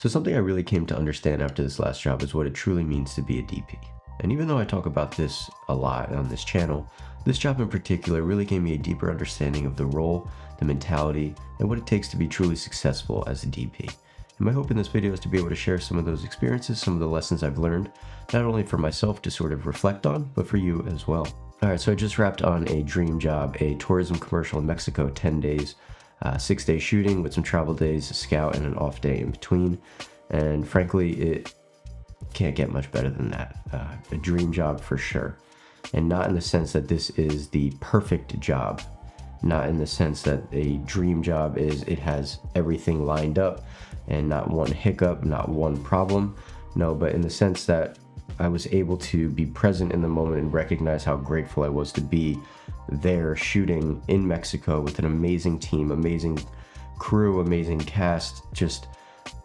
So something I really came to understand after this last job is what it truly means to be a DP. And even though I talk about this a lot on this channel, this job in particular really gave me a deeper understanding of the role, the mentality, and what it takes to be truly successful as a DP. And my hope in this video is to be able to share some of those experiences, some of the lessons I've learned, not only for myself to sort of reflect on, but for you as well. All right, so I just wrapped on a dream job, a tourism commercial in Mexico, 10 days, 6-day shooting with some travel days, a scout, and an off day in between. And frankly, it can't get much better than that. A dream job for sure. And not in the sense that this is the perfect job. Not in the sense that a dream job is it has everything lined up and not one hiccup, not one problem. No, but in the sense that I was able to be present in the moment and recognize how grateful I was to be there shooting in Mexico with an amazing team, amazing crew, amazing cast, just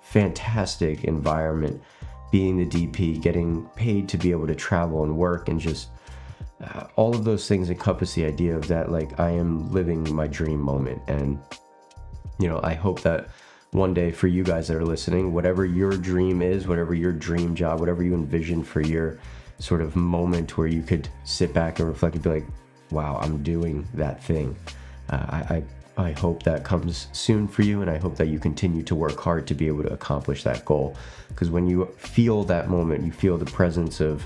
fantastic environment, being the DP, getting paid to be able to travel and work, and just all of those things encompass the idea of that, like, I am living my dream moment. And I hope that one day for you guys that are listening, whatever your dream is, whatever your dream job, whatever you envision for your sort of moment where you could sit back and reflect and be like, wow, I'm doing that thing. I hope that comes soon for you, and I hope that you continue to work hard to be able to accomplish that goal. Because when you feel that moment, you feel the presence of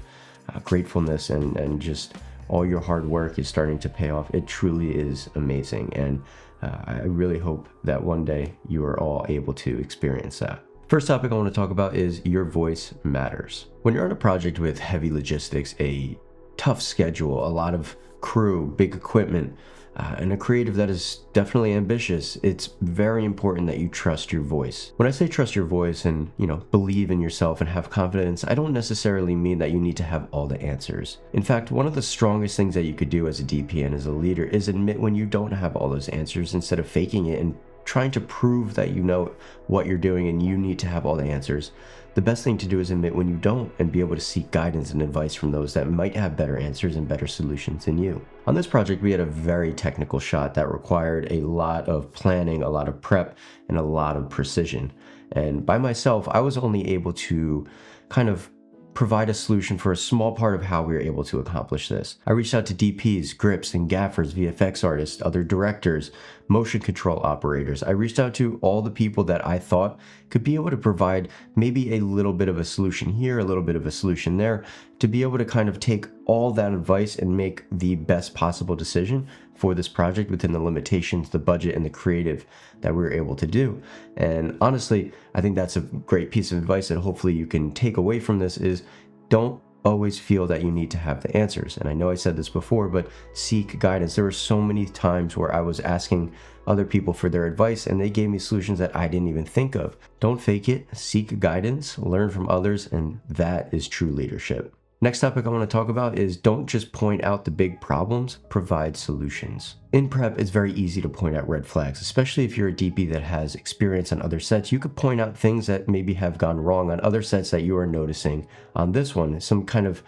gratefulness and just all your hard work is starting to pay off. It truly is amazing. And I really hope that one day you are all able to experience that. First topic I want to talk about is your voice matters. When you're on a project with heavy logistics, a tough schedule, a lot of crew, big equipment, and a creative that is definitely ambitious, it's very important that you trust your voice. When I say trust your voice and, believe in yourself and have confidence, I don't necessarily mean that you need to have all the answers. In fact, one of the strongest things that you could do as a DP and as a leader is admit when you don't have all those answers instead of faking it and trying to prove that you know what you're doing and you need to have all the answers. The best thing to do is admit when you don't and be able to seek guidance and advice from those that might have better answers and better solutions than you. On this project, we had a very technical shot that required a lot of planning, a lot of prep, and a lot of precision. And by myself, I was only able to kind of provide a solution for a small part of how we were able to accomplish this. I reached out to DPs, grips, and gaffers, VFX artists, other directors, motion control operators. I reached out to all the people that I thought could be able to provide maybe a little bit of a solution here, a little bit of a solution there, to be able to kind of take all that advice and make the best possible decision for this project within the limitations, the budget, and the creative that we were able to do. And honestly, I think that's a great piece of advice that hopefully you can take away from this is don't always feel that you need to have the answers. And I know I said this before, but seek guidance. There were so many times where I was asking other people for their advice and they gave me solutions that I didn't even think of. Don't fake it, seek guidance, learn from others, and that is true leadership. Next topic I want to talk about is don't just point out the big problems, provide solutions. In prep, it's very easy to point out red flags, especially if you're a DP that has experience on other sets. You could point out things that maybe have gone wrong on other sets that you are noticing on this one. Some kind of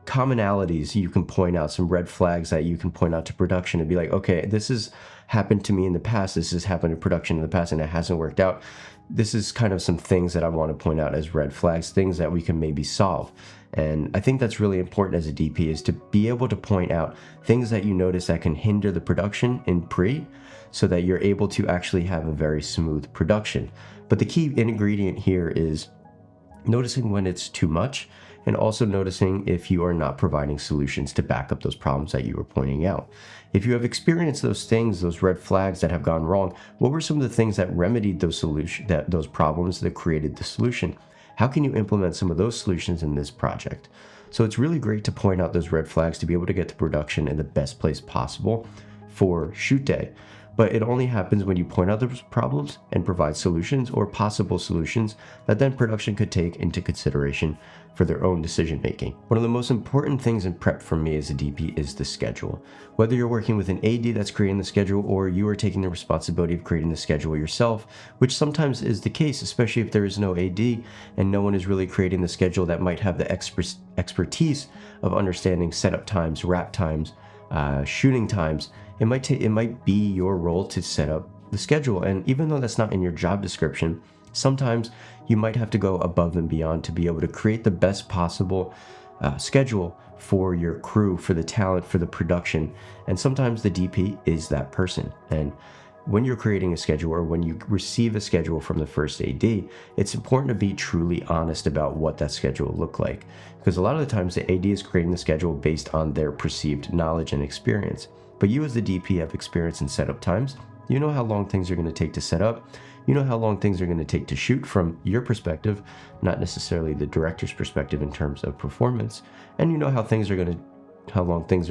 commonalities you can point out, some red flags that you can point out to production and be like, okay, this has happened to me in the past, this has happened in production in the past and it hasn't worked out. This is kind of some things that I want to point out as red flags, things that we can maybe solve. And I think that's really important as a DP is to be able to point out things that you notice that can hinder the production in pre so that you're able to actually have a very smooth production. But the key ingredient here is noticing when it's too much and also noticing if you are not providing solutions to back up those problems that you were pointing out. If you have experienced those things, those red flags that have gone wrong, what were some of the things that remedied those problems that created the solution? How can you implement some of those solutions in this project? So it's really great to point out those red flags to be able to get to production in the best place possible for shoot day. But it only happens when you point out those problems and provide solutions or possible solutions that then production could take into consideration for their own decision making. One of the most important things in prep for me as a DP is the schedule. Whether you're working with an AD that's creating the schedule or you are taking the responsibility of creating the schedule yourself, which sometimes is the case, especially if there is no AD and no one is really creating the schedule that might have the expertise of understanding setup times, wrap times, shooting times. It might be your role to set up the schedule. And even though that's not in your job description, sometimes you might have to go above and beyond to be able to create the best possible schedule for your crew, for the talent, for the production. And sometimes the DP is that person. And when you're creating a schedule, or when you receive a schedule from the first AD, it's important to be truly honest about what that schedule will look like. Because a lot of the times the AD is creating the schedule based on their perceived knowledge and experience. But you as the DP have experience in setup times. You know how long things are going to take to set up. You know how long things are going to take to shoot from your perspective, not necessarily the director's perspective in terms of performance. And you know how long things are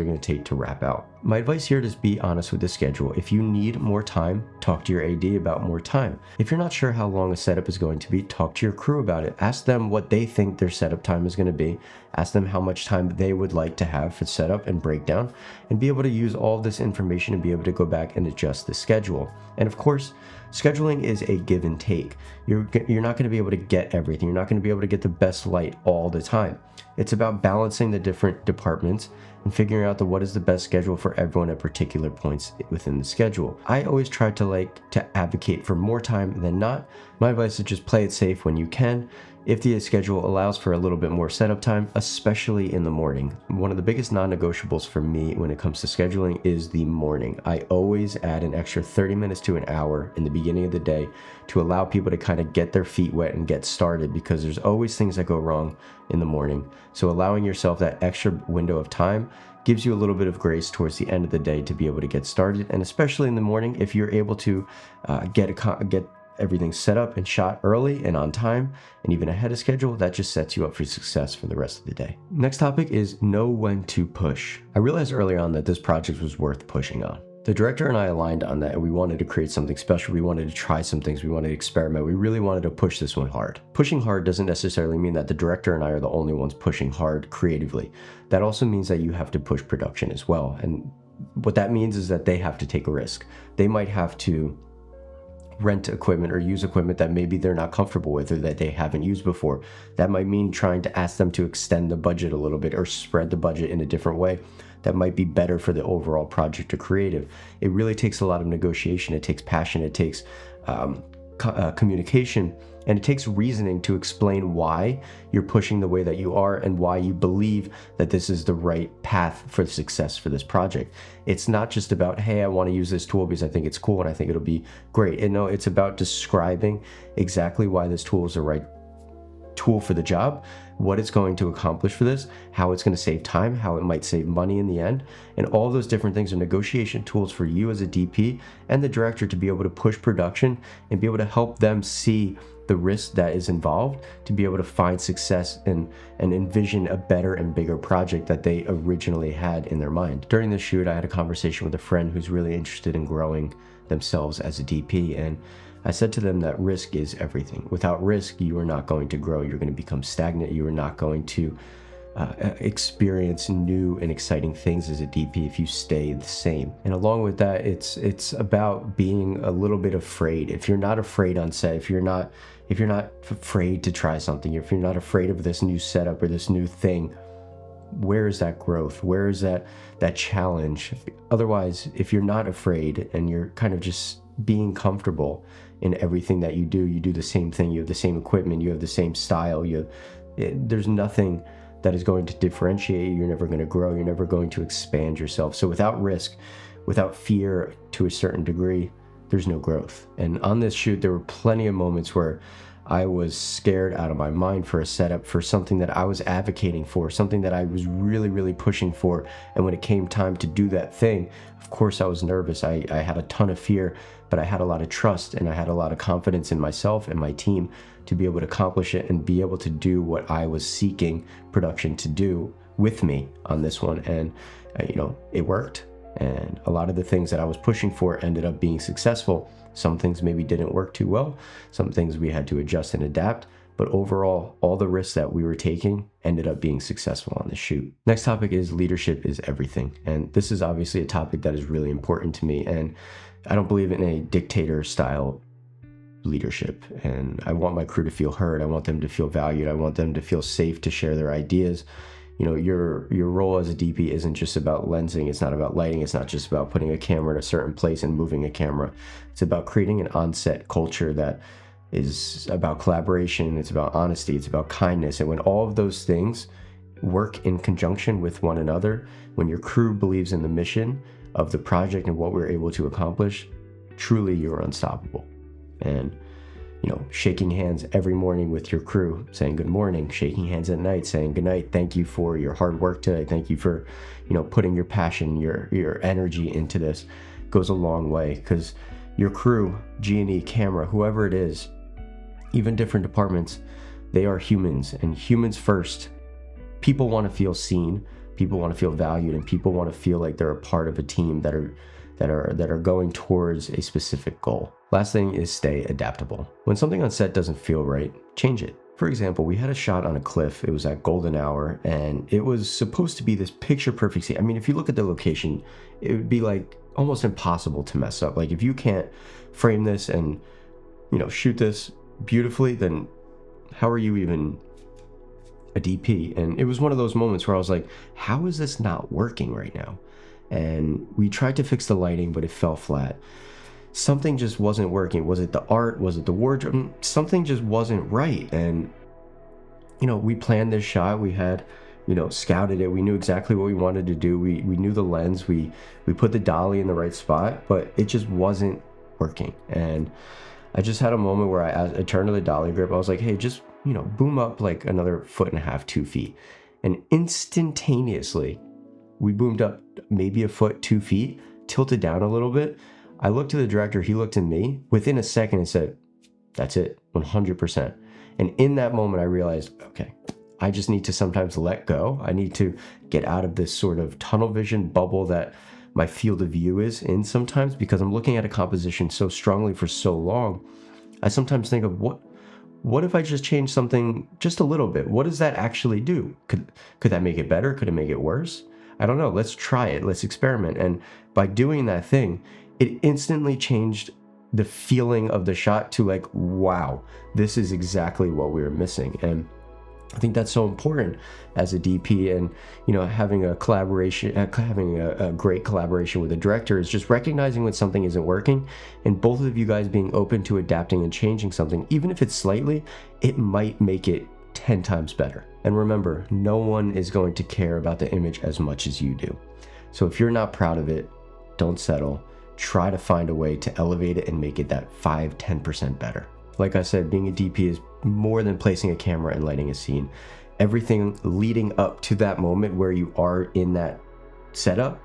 going to take to wrap out. My advice here is be honest with the schedule. If you need more time, talk to your AD about more time. If you're not sure how long a setup is going to be, talk to your crew about it. Ask them what they think their setup time is going to be. Ask them how much time they would like to have for setup and breakdown, and be able to use all this information and be able to go back and adjust the schedule. And of course, scheduling is a give and take. You're not going to be able to get everything. You're not going to be able to get the best light all the time. It's about balancing the different departments and figuring out what is the best schedule for everyone at particular points within the schedule. I always try to advocate for more time than not. My advice is just play it safe when you can. If the schedule allows for a little bit more setup time, especially in the morning. One of the biggest non-negotiables for me when it comes to scheduling is the morning. I always add an extra 30 minutes to an hour in the beginning of the day to allow people to kind of get their feet wet and get started, because there's always things that go wrong in the morning. So allowing yourself that extra window of time gives you a little bit of grace towards the end of the day to be able to get started. And especially in the morning, if you're able to get everything set up and shot early and on time and even ahead of schedule, that just sets you up for success for the rest of the day. Next topic is know when to push. I realized early on that this project was worth pushing on. The director and I aligned on that, and we wanted to create something special. We wanted to try some things. We wanted to experiment. We really wanted to push this one hard. Pushing hard doesn't necessarily mean that the director and I are the only ones pushing hard creatively. That also means that you have to push production as well. And what that means is that they have to take a risk. They might have to rent equipment or use equipment that maybe they're not comfortable with or that they haven't used before. That might mean trying to ask them to extend the budget a little bit or spread the budget in a different way that might be better for the overall project or creative. It really takes a lot of negotiation. It takes passion. It takes communication, and it takes reasoning to explain why you're pushing the way that you are and why you believe that this is the right path for success for this project. It's not just about, hey, I want to use this tool because I think it's cool and I think it'll be great. And no, it's about describing exactly why this tool is the right tool for the job, what it's going to accomplish for this, how it's going to save time, how it might save money in the end. And all those different things are negotiation tools for you as a DP and the director to be able to push production and be able to help them see the risk that is involved to be able to find success and envision a better and bigger project that they originally had in their mind. During the shoot, I had a conversation with a friend who's really interested in growing themselves as a DP, and I said to them that risk is everything. Without risk, you are not going to grow. You're going to become stagnant. You are not going to experience new and exciting things as a DP if you stay the same. And along with that, it's about being a little bit afraid. If you're not afraid on set, if you're not afraid to try something, if you're not afraid of this new setup or this new thing, where is that growth? Where is that challenge? Otherwise, if you're not afraid and you're kind of just being comfortable in everything that you do the same thing, you have the same equipment, you have the same style, there's nothing that is going to differentiate you. You're never going to grow. You're never going to expand yourself. So without risk, without fear to a certain degree, there's no growth. And on this shoot, there were plenty of moments where I was scared out of my mind for a setup, for something that I was advocating for, something that I was really, really pushing for. And when it came time to do that thing, of course I was nervous. I had a ton of fear, but I had a lot of trust and I had a lot of confidence in myself and my team to be able to accomplish it and be able to do what I was seeking production to do with me on this one. And, it worked. And a lot of the things that I was pushing for ended up being successful. Some things maybe didn't work too well. Some things we had to adjust and adapt. But overall, all the risks that we were taking ended up being successful on the shoot. Next topic is leadership is everything. And this is obviously a topic that is really important to me. And I don't believe in a dictator style leadership. And I want my crew to feel heard. I want them to feel valued. I want them to feel safe to share their ideas. Your role as a DP isn't just about lensing. It's not about lighting. It's not just about putting a camera in a certain place and moving a camera. It's about creating an on-set culture that is about collaboration, it's about honesty, it's about kindness. And when all of those things work in conjunction with one another, when your crew believes in the mission of the project and what we're able to accomplish, truly you're unstoppable. And shaking hands every morning with your crew, saying good morning, shaking hands at night, saying good night, thank you for your hard work today, thank you for, putting your passion, your energy into this, goes a long way. Because your crew, G&E, camera, whoever it is, even different departments, they are humans, and humans first. People want to feel seen, people want to feel valued, and people want to feel like they're a part of a team that are going towards a specific goal. Last thing is stay adaptable. When something on set doesn't feel right, change it. For example, we had a shot on a cliff. It was at golden hour, and it was supposed to be this picture perfect scene. I mean, if you look at the location, it would be like almost impossible to mess up. Like if you can't frame this and shoot this beautifully, then how are you even a DP? And it was one of those moments where I was like, how is this not working right now? And we tried to fix the lighting, but it fell flat. Something just wasn't working. Was it the art? Was it the wardrobe? Something just wasn't right. And we planned this shot. We had scouted it. We knew exactly what we wanted to do. We knew the lens. We put the dolly in the right spot, but it just wasn't working. And I just had a moment where I turned to the dolly grip. I was like, hey, just boom up like another 1.5 to 2 feet. And instantaneously we boomed up maybe a foot, 2 feet, tilted down a little bit. I looked to the director, he looked at me within a second and said, that's it, 100%. And in that moment I realized, okay, I just need to sometimes let go. I need to get out of this sort of tunnel vision bubble that my field of view is in sometimes, because I'm looking at a composition so strongly for so long. I sometimes think of what if I just change something just a little bit? What does that actually do? Could that make it better? Could it make it worse? I don't know. Let's try it. Let's experiment. And by doing that thing, it instantly changed the feeling of the shot to like, wow, this is exactly what we were missing. And I think that's so important as a DP, and having a collaboration, having a great collaboration with a director is just recognizing when something isn't working, and both of you guys being open to adapting and changing something, even if it's slightly, it might make it 10 times better. And remember, no one is going to care about the image as much as you do. So if you're not proud of it, don't settle. Try to find a way to elevate it and make it that 5-10% better. Like I said, being a DP is more than placing a camera and lighting a scene. Everything leading up to that moment where you are in that setup,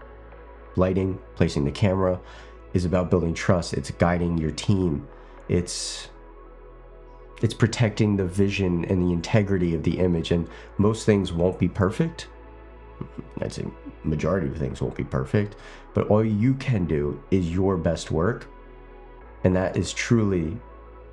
lighting, placing the camera, is about building trust. It's guiding your team. It's protecting the vision and the integrity of the image. And most things won't be perfect. I'd say majority of things won't be perfect, but all you can do is your best work. And that is truly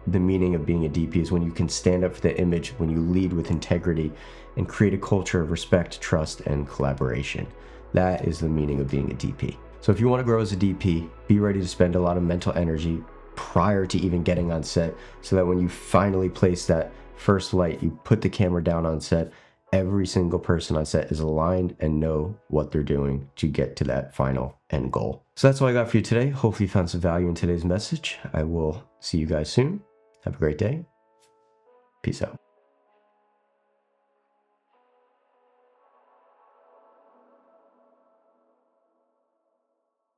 the meaning of being a DP, is when you can stand up for the image, when you lead with integrity and create a culture of respect, trust, and collaboration. That is the meaning of being a DP. So if you want to grow as a DP, be ready to spend a lot of mental energy prior to even getting on set, so that when you finally place that first light, you put the camera down on set, every single person on set is aligned and know what they're doing to get to that final end goal. So that's all I got for you today. Hopefully you found some value in today's message. I will see you guys soon. Have a great day. Peace out.